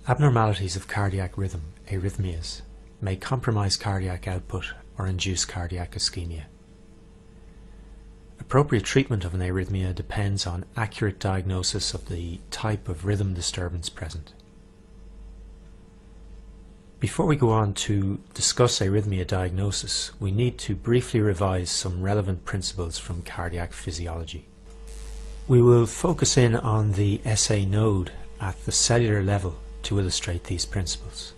Abnormalities of cardiac rhythm, arrhythmias, may compromise cardiac output or induce cardiac ischemia. Appropriate treatment of an arrhythmia depends on accurate diagnosis of the type of rhythm disturbance present. Before we go on to discuss arrhythmia diagnosis, we need to briefly revise some relevant principles from cardiac physiology. We will focus in on the SA node at the cellular level to illustrate these principles.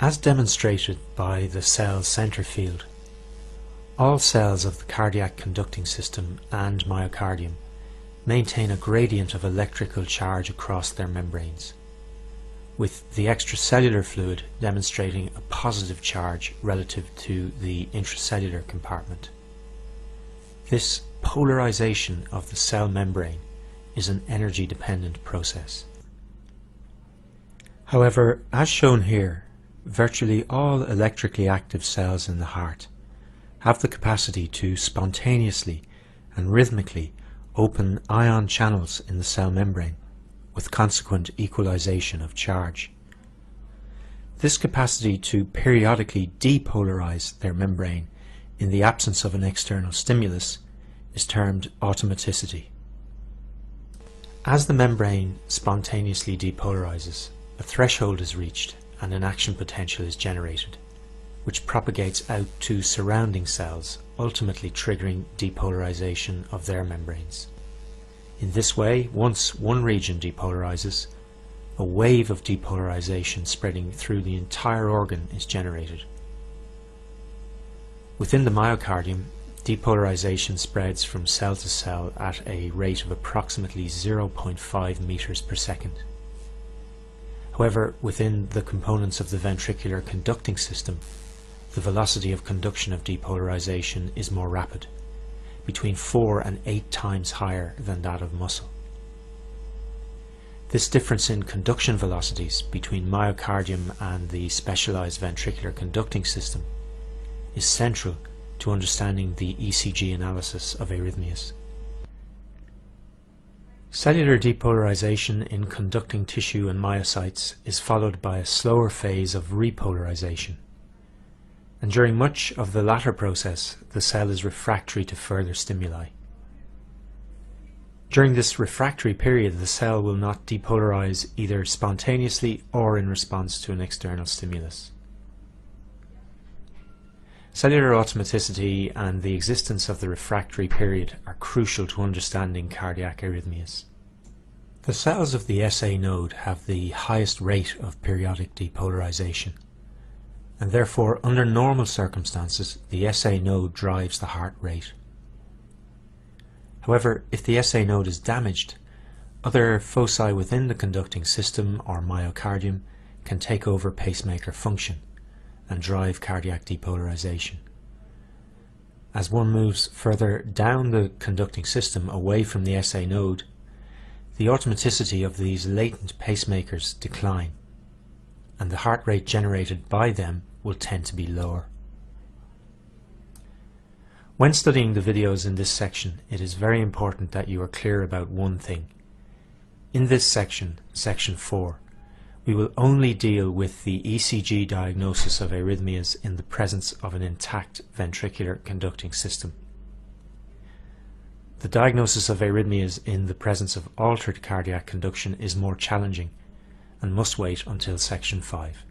As demonstrated by the cell center field, all cells of the cardiac conducting system and myocardium maintain a gradient of electrical charge across their membranes, with the extracellular fluid demonstrating a positive charge relative to the intracellular compartment. This polarization of the cell membrane is an energy-dependent process. However, as shown here, virtually all electrically active cells in the heart have the capacity to spontaneously and rhythmically open ion channels in the cell membrane, with consequent equalization of charge. This capacity to periodically depolarize their membrane in the absence of an external stimulus is termed automaticity. As the membrane spontaneously depolarizes, a threshold is reached and an action potential is generated, which propagates out to surrounding cells, ultimately triggering depolarization of their membranes. In this way, once one region depolarizes, a wave of depolarization spreading through the entire organ is generated. Within the myocardium, depolarization spreads from cell to cell at a rate of approximately 0.5 meters per second. However, within the components of the ventricular conducting system, the velocity of conduction of depolarization is more rapid, between 4 and 8 times higher than that of muscle. This difference in conduction velocities between myocardium and the specialized ventricular conducting system is central to understanding the ECG analysis of arrhythmias. Cellular depolarization in conducting tissue and myocytes is followed by a slower phase of repolarization, and during much of the latter process the cell is refractory to further stimuli. During this refractory period, the cell will not depolarize either spontaneously or in response to an external stimulus. Cellular automaticity and the existence of the refractory period are crucial to understanding cardiac arrhythmias. The cells of the SA node have the highest rate of periodic depolarization, and therefore under normal circumstances the SA node drives the heart rate. However, if the SA node is damaged, other foci within the conducting system or myocardium can take over pacemaker function and drive cardiac depolarization. As one moves further down the conducting system away from the SA node, the automaticity of these latent pacemakers decline, and the heart rate generated by them will tend to be lower. When studying the videos in this section, it is very important that you are clear about one thing. In this section, section 4, we will only deal with the ECG diagnosis of arrhythmias in the presence of an intact ventricular conducting system. The diagnosis of arrhythmias in the presence of altered cardiac conduction is more challenging and must wait until section 5.